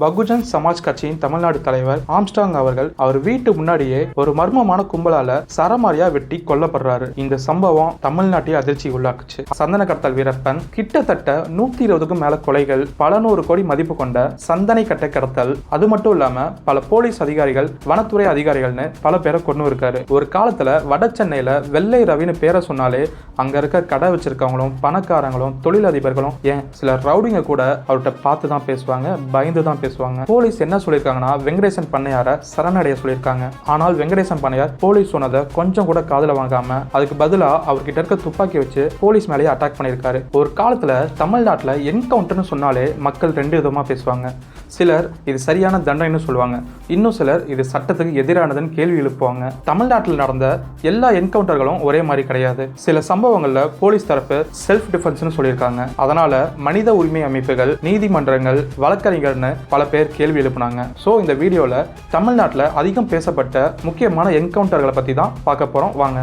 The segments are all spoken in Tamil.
பகுஜன் சமாஜ் கட்சியின் தமிழ்நாடு தலைவர் ஆம்ஸ்ட்ராங் அவர்கள் அவர் வீட்டு முன்னாடியே ஒரு மர்மமான கும்பலால சரமாரியா வெட்டி கொல்லப்படுறாரு. இந்த சம்பவம் தமிழ்நாட்டை அதிர்ச்சி உள்ளாக்குச்சு. சந்தன கடத்தல் வீரப்பன் கிட்டத்தட்ட 120க்கும் மேல கொலைகள், பல நூறு கோடி மதிப்பு கொண்ட சந்தனை கட்டை கடத்தல், அது மட்டும் இல்லாம பல போலீஸ் அதிகாரிகள், வனத்துறை அதிகாரிகள்னு பல பேரை கொண்டு இருக்காரு. ஒரு காலத்துல வட சென்னையில வெள்ளை ரவின்னு பேரை சொன்னாலே அங்க இருக்க கடை வச்சிருக்கவங்களும், பணக்காரங்களும், தொழிலதிபர்களும், ஏன் சில ரவுடிங்க கூட அவர்கிட்ட பார்த்து தான் பேசுவாங்க, பயந்து தான் பேசுவாங்க. போலீஸ் என்ன சொல்லியிருக்காங்கன்னா வெங்கடேசன் பண்ணையார சரணடைய சொல்லியிருக்காங்க. ஆனால் வெங்கடேசன் பண்ணையார் போலீஸ் சொன்னதை கொஞ்சம் கூட காதுல வாங்காம அதுக்கு பதிலா அவர்கிட்ட இருக்க துப்பாக்கி வச்சு போலீஸ் மேலேயே அட்டாக் பண்ணியிருக்காரு. ஒரு காலத்துல தமிழ்நாட்டுல என்கவுண்டர்னு சொன்னாலே மக்கள் ரெண்டு விதமா பேசுவாங்க. சிலர் இது சரியான தண்டனைன்னு சொல்லுவாங்க, இன்னும் சிலர் இது சட்டத்துக்கு எதிரானதுன்னு கேள்வி எழுப்புவாங்க. தமிழ்நாட்டில் நடந்த எல்லா என்கவுண்டர்களும் ஒரே மாதிரி கிடையாது. சில சம்பவங்கள்ல போலீஸ் தரப்பு செல்ஃப் டிஃபென்ஸ்னு சொல்லியிருக்காங்க. அதனால மனித உரிமை அமைப்புகள், நீதிமன்றங்கள், வழக்கறிஞர்னு பல பேர் கேள்வி எழுப்புனாங்க. ஸோ இந்த வீடியோல தமிழ்நாட்டில் அதிகம் பேசப்பட்ட முக்கியமான என்கவுண்டர்களை பத்தி தான் பார்க்க போறோம். வாங்க.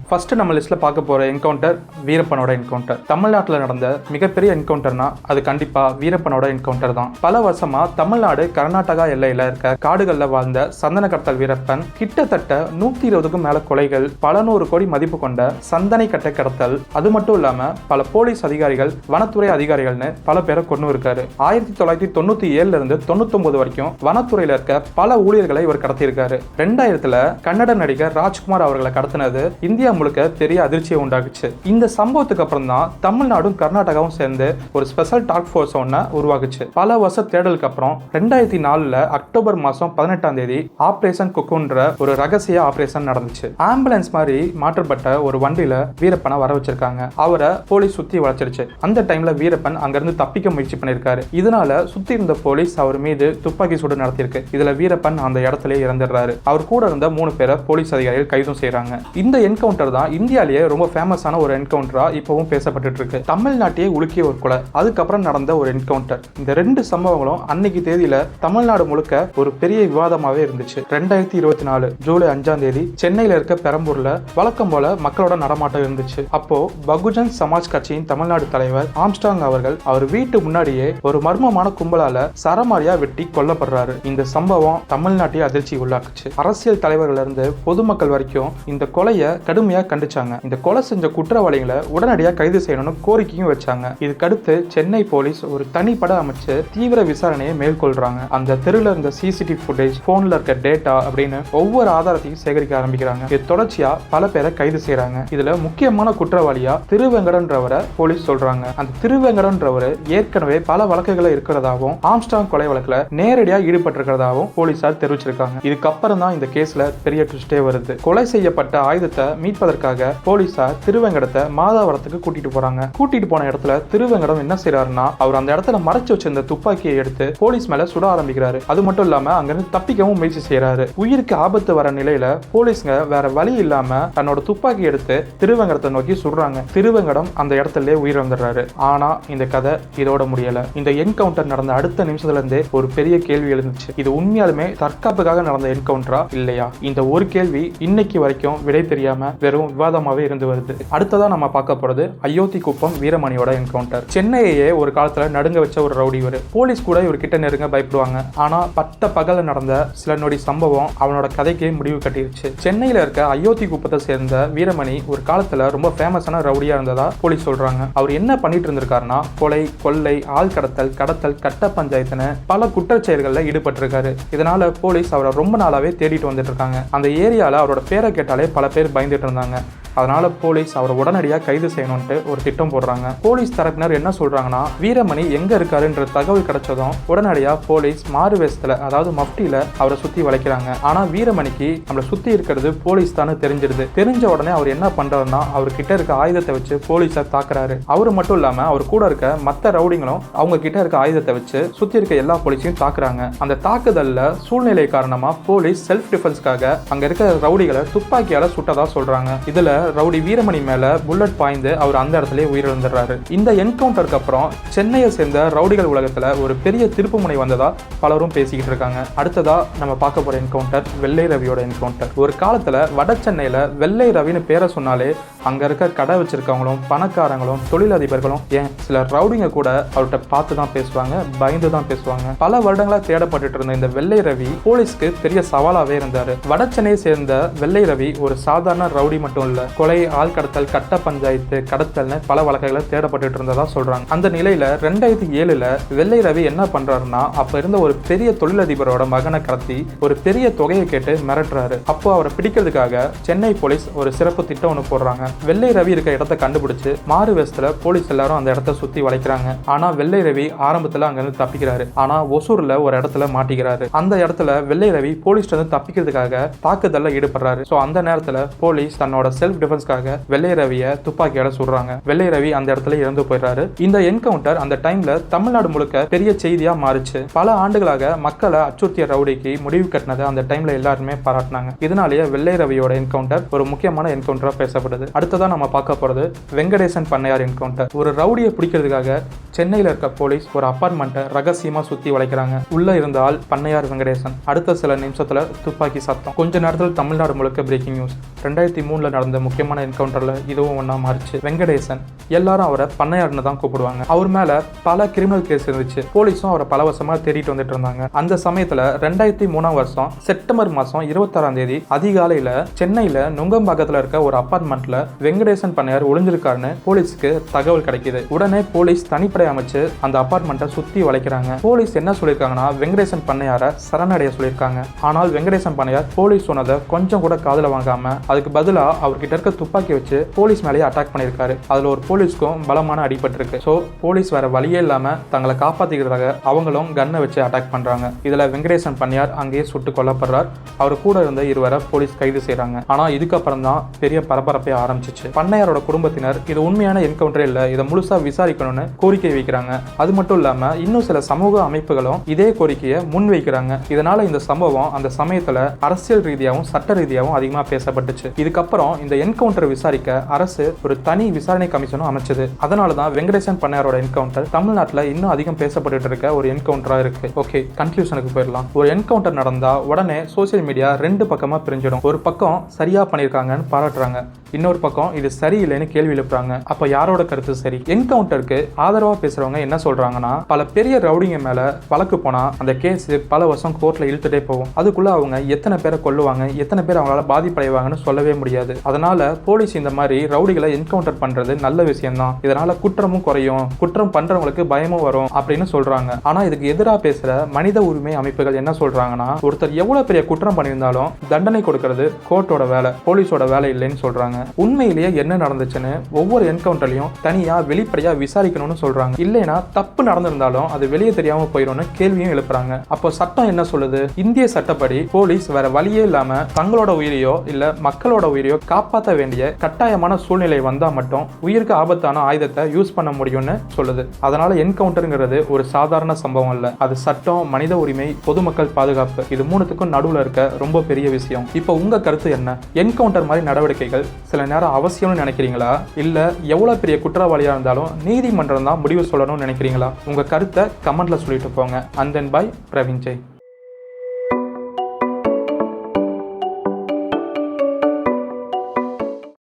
ஃபர்ஸ்ட் நம்ம லிஸ்ட்ல பார்க்க போற என்கவுண்டர் வீரப்பனோட என்கவுண்டர். தமிழ்நாட்டில் நடந்த மிகப்பெரிய என்கவுண்டர்னா அது கண்டிப்பா வீரப்பனோட என்கவுண்டர் தான். பல வருஷமா தமிழ்நாடு கர்நாடகா எல்லையில இருக்க காடுகள்ல வாழ்ந்த சந்தன கடத்தல் வீரப்பன் கிட்டத்தட்ட 120க்கும் மேல கொலைகள், பல நூறு கோடி மதிப்பு கொண்ட சந்தனை கட்டை கடத்தல், அது மட்டும் இல்லாம பல போலீஸ் அதிகாரிகள், வனத்துறை அதிகாரிகள்னு பல பேரை கொண்டு இருக்காரு. 1997 இருந்து 99 வரைக்கும் வனத்துறையில இருக்க பல ஊழியர்களை இவர் கடத்தியிருக்காரு. 2000 கன்னட நடிகர் ராஜ்குமார் அவர்களை கடத்தினது இந்தியா முழுக்க பெரிய அதிர்ச்சியை உண்டாக்குச்சு. இந்த சம்பவத்துக்கு அப்புறம் தான் தமிழ்நாடும் கர்நாடகாவும் சேர்ந்து ஒரு ஸ்பெஷல் டாஸ்க் ஃபோர்ஸ் ஒன்ன உருவாக்குச்சு. பல வருஷ தேடலுக்கு அப்புறம் 2004 அக்டோபர் மாசம் 18ஆம் தேதி ஆபரேஷன் குக்குன்ற ஒரு ரகசிய ஆபரேஷன் நடந்துச்சு. ஆம்புலன்ஸ் மாதிரி மாற்றப்பட்ட ஒரு வண்டியில வீரப்பனை வர வச்சிருக்காங்க. அவரை போலீஸ் சுத்தி வளைச்சிருச்சு. அந்த டைம்ல வீரப்பன் அங்கிருந்து தப்பிக்க முயற்சி பண்ணிருக்காரு. இதனால சுத்தி இருந்த போலீஸ் அவர் மீது துப்பாக்கி சூடு நடத்தியிருக்கு. இதுல வீரப்பன் அந்த இடத்துல இறந்துடுறாரு. அவர் கூட இருந்த 3 பேரை போலீஸ் அதிகாரிகள் கைதும் செய்யறாங்க. இந்த என்கவுண்டர் தான் இந்தியாலேயே ரொம்ப ஃபேமஸான ஒரு என்கவுண்டரா இப்பவும் பேசப்பட்டு இருக்கு. தமிழ்நாட்டையே உலுக்கிய ஒரு கொலை, அதுக்கப்புறம் நடந்த ஒரு என்கவுண்டர். இந்த 2 சம்பவங்களும் அன்னைக்கு தேதியில தமிழ்நாடு முழுக்க ஒரு பெரிய விவாதமாவே இருந்துச்சு. 2024 ஜூலை 5ஆம் தேதி சென்னையில இருக்க பெரம்பூர்ல வழக்கம் போல மக்களோட நடமாட்டம் இருந்துச்சு. அப்போ பகுஜன் சமாஜ் கட்சியின் தமிழ்நாடு தலைவர் ஆம்ஸ்ட்ராங் அவர்கள் அவர் வீட்டு முன்னாடியே ஒரு மர்மமான கும்பலால சரமாரியா வெட்டி கொல்லப்படுறாரு. இந்த சம்பவம் தமிழ்நாட்டையே அதிர்ச்சி உள்ளாக்குச்சு. அரசியல் தலைவர்கள் இருந்து பொதுமக்கள் வரைக்கும் இந்த கொலையை கடுமையா கண்டிச்சாங்க. இந்த கொலை செஞ்ச குற்றவாளிகளை உடனடியாக கைது செய்யணும்னு கோரிக்கையும் வச்சாங்க. இதுக்கடுத்து சென்னை போலீஸ் ஒரு தனிப்பட அமைச்சு தீவிர விசாரணையை மேற்கொள்றாங்க. அந்த தெருவில் இருந்த சிசிடிவி ஃபுட்டேஜ், போன்ல இருக்க டேட்டா அப்படின்னு ஒவ்வொரு ஆதாரத்தையும் சேகரிக்க ஆரம்பிக்கிறாங்க. இது தொடர்ச்சியா பல பேரை கைது செய்யறாங்க. இதுல முக்கியமான குற்றவாளியா திருவெங்கடன்றவரை போலீஸ் சொல்றாங்க. அந்த திருவெங்கடன்றவர் ஏற்கனவே பல வழக்குகளை இருக்கிறதாகவும் ஆம்ஸ்ட்ராங் கொலை வழக்குல நேரடியா ஈடுபட்டிருக்கிறதாகவும் போலீசார் தெரிவிச்சிருக்காங்க. இதுக்கப்புறம் தான் இந்த கேஸ்ல பெரிய ட்விஸ்டே வருது. கொலை செய்யப்பட்ட ஆயுதத்தை மீட்பதற்காக போலீசார் திருவெங்கடத்தை மாதாவரத்துக்கு கூட்டிட்டு போறாங்க. கூட்டிட்டு போன இடத்துல திருவெங்கடம் என்ன செய்யறாருன்னா அவர் அந்த இடத்துல மறைச்சு வச்சிருந்த துப்பாக்கியை எடுத்து போலீஸ் மேல சுட ஆரம்பிக்கிறாரு. அது மட்டும் இல்லாம அங்கிருந்து தப்பிக்கவும் முயற்சி செய்யறாரு. உயிருக்கு ஆபத்து வர நிலையில போலீஸ்ங்க வேற வழி இல்லாம தன்னோட துப்பாக்கி எடுத்து திருவெங்கடத்தை நோக்கி சுடுறாங்க. திருவெங்கடம் அந்த இடத்துல உயிரிழந்துடுறாரு. ஆனா இந்த கதை இதோட முடியல. இந்த என்கவுண்டர் நடந்த அடுத்த நிமிஷத்துல இருந்தே ஒரு பெரிய கேள்வி எழுந்துச்சு. இது உண்மையாலுமே தற்காப்புக்காக நடந்த என்கவுண்டரா இல்லையா? இந்த ஒரு கேள்வி இன்னைக்கு வரைக்கும் விடை தெரியாம வெறும் விவாதமாவே இருந்து வருது. அடுத்ததா நம்ம பார்க்க போறது அயோத்தி குப்பம் வீரமணியோட என்கவுண்டர். சென்னையே ஒரு காலத்துல நடுங்க வச்ச ஒரு ரவுடி இவர். போலீஸ் கூட இவர் கிட்ட நெருங்க பயப்படுவாங்க. ஆனா பட்ட பகல நடந்த சில நொடி சம்பவம் அவனோட கதைக்கே முடிவு கட்டிருச்சு. சென்னையில இருக்க அயோத்தி குப்பத்தை சேர்ந்த வீரமணி ஒரு காலத்துல ரொம்ப ஃபேமஸான ரவுடியா இருந்ததா போலீஸ் சொல்றாங்க. அவர் என்ன பண்ணிட்டு இருந்திருக்காருன்னா கொலை, கொள்ளை, ஆள் கடத்தல், கட்ட பஞ்சாயத்துன்னு பல குற்றச்செயல்கள்ல ஈடுபட்டிருக்காரு. இதனால போலீஸ் அவரை ரொம்ப நாளாவே தேடிட்டு வந்துட்டு இருக்காங்க. அந்த ஏரியால அவரோட பேரை கேட்டாலே பல பேர் பயந்துட்டு இருந்தாங்க. அதனால போலீஸ் அவரை உடனடியாக கைது செய்யணும்ட்டு ஒரு திட்டம் போடுறாங்க. போலீஸ் தரப்பினர் என்ன சொல்றாங்கன்னா வீரமணி எங்க இருக்காருன்ற தகவல் கிடைச்சதும் உடனடியாக போலீஸ் மாறு வேஷத்துல, அதாவது மஃப்டியில அவரை சுத்தி வளைக்கிறாங்க. ஆனா வீரமணிக்கு நம்மளை சுத்தி இருக்கிறது போலீஸ் தானே தெரிஞ்சிருது. தெரிஞ்ச உடனே அவர் என்ன பண்றாருன்னா அவர் கிட்ட இருக்க ஆயுதத்தை வச்சு போலீஸை தாக்குறாரு. அவரு மட்டும் இல்லாம அவர் கூட இருக்க மற்ற ரவுடிங்களும் அவங்க கிட்ட இருக்க ஆயுதத்தை வச்சு சுத்தி இருக்க எல்லா போலீஸையும் தாக்குறாங்க. அந்த தாக்குதல்ல சூழ்நிலை காரணமா போலீஸ் செல்ஃப் டிஃபென்ஸ்க்காக அங்க இருக்க ரவுடிகளை துப்பாக்கியால சுட்டதா சொல்றாங்க. இதுல ரவுடி வீரமணி மேல புல்லட் பாய்ந்து அவர் அந்த இடத்துல உயிரிழந்துடுறாரு. இந்த என்கவுண்டருக்கு அப்புறம் சென்னையை சேர்ந்த ரவுடிகள் உலகத்துல ஒரு பெரிய திருப்புமுனை வந்ததா பலரும் பேசிக்கிட்டு இருக்காங்க. அடுத்ததா நம்ம பார்க்க போற என்கவுண்டர் வெள்ளை ரவியோட என்கவுண்டர். ஒரு காலத்துல வட சென்னையில வெள்ளை ரவின்னு பேரை சொன்னாலே அங்க இருக்க கடை வச்சிருக்கவங்களும் பணக்காரங்களும் தொழிலதிபர்களும் ஏன் சில ரவுடிங்க கூட அவர்கிட்ட பார்த்து தான் பேசுவாங்க, பயந்து தான் பேசுவாங்க. பல வருடங்களா தேடப்பட்டு இருந்த இந்த வெள்ளை ரவி போலீஸ்க்கு பெரிய சவாலாவே இருந்தாரு. வட சென்னையை சேர்ந்த வெள்ளை ரவி ஒரு சாதாரண ரவுடி மட்டும் இல்ல, கொலை, ஆள் கடத்தல், கட்ட பஞ்சாயத்து, கடத்தல்னு பல வழக்குகளை தேடப்பட்டு இருந்ததா சொல்றாங்க. அந்த நிலையில 2007 வெள்ளை ரவி என்ன பண்றாருன்னா, அப்ப இருந்த ஒரு பெரிய தொழிலதிபரோட மகனை கடத்தி ஒரு பெரிய தொகையை கேட்டு மிரட்டுறாரு. அப்போ அவரை பிடிக்கிறதுக்காக சென்னை போலீஸ் ஒரு சிறப்பு திட்டம் ஒன்று போடுறாங்க. வெள்ளை ரவி இருக்க இடத்தை கண்டுபிடிச்சு மாறு வேஷத்துல போலீஸ் எல்லாரும் அந்த இடத்த சுத்தி வளைக்கிறாங்க. ஆனா வெள்ளை ரவி ஆரம்பத்துல அங்க இருந்து தப்பிக்கிறாரு. ஆனா ஒசூர்ல ஒரு இடத்துல மாட்டிக்கிறாரு. அந்த இடத்துல வெள்ளை ரவி போலீஸ் வந்து தப்பிக்கிறதுக்காக தாக்குதல்ல ஈடுபடுறாரு. சோ அந்த நேரத்துல போலீஸ் தன்னோட செல்ஃப் டிஃபென்ஸ்க்காக வெள்ளை ரவியை துப்பாக்கியால சுடுறாங்க. வெள்ளை ரவி அந்த இடத்துல இறந்து போயிடுறாரு. இந்த என்கவுண்டர் அந்த டைம்ல தமிழ்நாடு முழுக்க பெரிய செய்தியா மாறுச்சு. பல ஆண்டுகளாக மக்களை அச்சுறுத்திய ரவுடிக்கு முடிவு கட்டினதை அந்த டைம்ல எல்லாருமே பாராட்டினாங்க. இதனாலேயே வெள்ளை ரவியோட என்கவுண்டர் ஒரு முக்கியமான என்கவுண்டரா பேசப்படுது. அடுத்ததான் நம்ம பார்க்க போறது வெங்கடேசன் பண்ணையார் என்கவுண்டர். ஒரு ரவுடியை பிடிக்கிறதுக்காக சென்னையில இருக்க போலீஸ் ஒரு அபார்ட்மெண்ட்டை ரகசியமா சுத்தி வளைக்கிறாங்க. உள்ள இருந்த ஆள் பண்ணையார் வெங்கடேசன். அடுத்த சில நிமிஷத்துல துப்பாக்கி சத்தம். கொஞ்ச நேரத்தில் தமிழ்நாடு முழுக்க பிரேக்கிங் நியூஸ். 2003 நடந்த முக்கியமான என்கவுண்டர்ல இதுவும் ஒன்னா மாறிச்சு. வெங்கடேசன் எல்லாரும் அவரை பண்ணையார்னு தான் கூப்பிடுவாங்க. அவர் மேல பல கிரிமினல் கேஸ் இருந்துச்சு. போலீஸும் அவரை பல வருஷமா தேடிட்டு வந்துட்டு இருந்தாங்க. அந்த சமயத்துல 2003 செப்டம்பர் மாசம் 26 அதிகாலையில சென்னையில நுங்கம்பாக்கத்துல இருக்க ஒரு அபார்ட்மெண்ட்ல வெங்கடேசன் பண்ணையார் ஒளிஞ்சிருக்காருன்னு போலீஸ்க்கு தகவல் கிடைக்குது. உடனே போலீஸ் தனிப்படை அமைச்சு அந்த அபார்ட்மெண்ட்டை சுத்தி வளைக்கிறாங்க. போலீஸ் என்ன சொல்லியிருக்காங்கன்னா, வெங்கடேசன் பண்ணையார சரணடைய சொல்லியிருக்காங்க. ஆனால் வெங்கடேசன் பண்ணையார் போலீஸ் சொன்னதை கொஞ்சம் கூட காதுல வாங்காம அதுக்கு பதிலா அவர்கிட்ட இருக்க துப்பாக்கி வச்சு போலீஸ் மேலேயே அட்டாக் பண்ணியிருக்காரு. அதுல ஒரு போலீஸ்க்கும் பலமான அடிபட்டு இருக்கு. சோ போலீஸ் வேற வழியே இல்லாம தங்களை காப்பாத்திக்கிறதாக அவங்களும் கன்னை வச்சு அட்டாக் பண்றாங்க. இதுல வெங்கடேசன் பண்ணையார் அங்கேயே சுட்டு கொல்லப்படுறார். அவர் கூட இருந்த இருவரை போலீஸ் கைது செய்யறாங்க. ஆனா இதுக்கப்புறம் தான் பெரிய பரபரப்பே ஆரம்பிச்சிச்சு. பண்ணையாரோட குடும்பத்தினர் இது உண்மையான என்கவுண்டர் இல்ல, இதை முழுசா விசாரிக்கணும்னு கோரிக்கை வைக்கிறாங்க. அது மட்டும் இல்லாம இன்னும் சில சமூக அமைப்புகளும் இதே கோரிக்கையை முன் வைக்கிறாங்க. இதனால இந்த சம்பவம் அந்த சமயத்துல அரசியல் ரீதியாகவும் சட்ட ரீதியாகவும் அதிகமா பேசப்பட்டுச்சு. இதுக்கப்புறம் இந்த என்கவுண்டரை விசாரிக்க அரசு ஒரு தனி விசாரணை கமிஷனும் அமைச்சது. அதனாலதான் வெங்கடேசன் பண்ணையாரோட என்கவுண்டர் தமிழ்நாட்டுல இன்னும் அதிகம் பேசப்பட்டு இருக்க ஒரு என்கவுண்டரா இருக்கு. ஓகே, கன்க்ளூஷனுக்கு போயிடலாம். ஒரு என்கவுண்டர் நடந்தா உடனே சோசியல் மீடியா ரெண்டு பக்கமா பிரிஞ்சிடும். ஒரு பக்கம் சரியா பண்ணிருக்காங்கன்னு பாராட்டுறாங்க, இன்னொரு பக்கம் இது சரியில்லைன்னு கேள்வி எழுப்புறாங்க. அப்ப யாரோட கருத்து சரி? என்கவுண்டருக்கு ஆதரவா பேசுறவங்க என்ன சொல்றாங்கன்னா, பல பெரிய ரவுடிங்க மேல வழக்கு போனா அந்த கேஸ் பல வருஷம் கோர்ட்ல இழுத்துட்டே போகும். அதுக்குள்ள அவங்க எத்தனை பேரை கொல்லுவாங்க, எத்தனை பேர் அவங்களால பாதிப்படைவாங்கன்னு சொல்லவே முடியாது. அதனால போலீஸ் இந்த மாதிரி ரவுடிகளை என்கவுண்டர் பண்றது நல்ல விஷயம் தான். இதனால குற்றமும் குறையும், குற்றம் பண்றவங்களுக்கு பயமும் வரும் அப்படின்னு சொல்றாங்க. ஆனா இதுக்கு எதிராக பேசுற மனித உரிமை அமைப்புகள் என்ன சொல்றாங்கன்னா, ஒருத்தர் எவ்வளவு பெரிய குற்றம் பண்ணியிருந்தாலும் தண்டனை கொடுக்கறது கோர்ட்டோட வேலை, போலீஸோட வேலை இல்லைன்னு சொல்றாங்க. உண்மையிலேயே என்ன நடந்துச்சுன்னு ஒவ்வொரு என்கவுண்டர்லயும் தனியா வெளிப்படையா விசாரிக்கணும்னு சொல்றாங்க. இல்லைன்னா தப்பு நடந்திருந்தாலும் அது வெளியே தெரியாம போயிடும்னு கேள்வியும் எழுப்புறாங்க. அப்போ சட்டம் என்ன சொல்லுது? இந்திய சட்டப்படி போலீஸ் வேற வழியே இல்லாம தங்களோட உயிரையோ இல்ல மக்களோட உயிரையோ காப்பாற்ற வேண்டிய கட்டாயமான சூழ்நிலை வந்தா மட்டும் உயிருக்கு ஆபத்தான ஆயுதத்தை யூஸ் பண்ண முடியும்னு சொல்லுது. அதனால என்கவுண்டருங்கிறது ஒரு சாதாரண சம்பவம் இல்ல, அது சட்டம், மனித உரிமை, பொதுமக்கள் பாதுகாப்பு, இது மூணுத்துக்கும் நடுவுல இருக்க ரொம்ப பெரிய விஷயம். இப்போ உங்க கருத்து என்ன? என்கவுண்டர் மாதிரி நடவடிக்கைகள் சில நேரம் அவசியம்னு நினைக்கிறீங்களா, இல்ல எவ்வளவு பெரிய குற்றவாளியா இருந்தாலும் நீதிமன்றம் தான் முடிவு சொல்லணும்னு நினைக்கிறீங்களா? உங்க கருத்தை கமெண்ட்ல சொல்லிட்டு போங்க. And then bye Praveen Jai.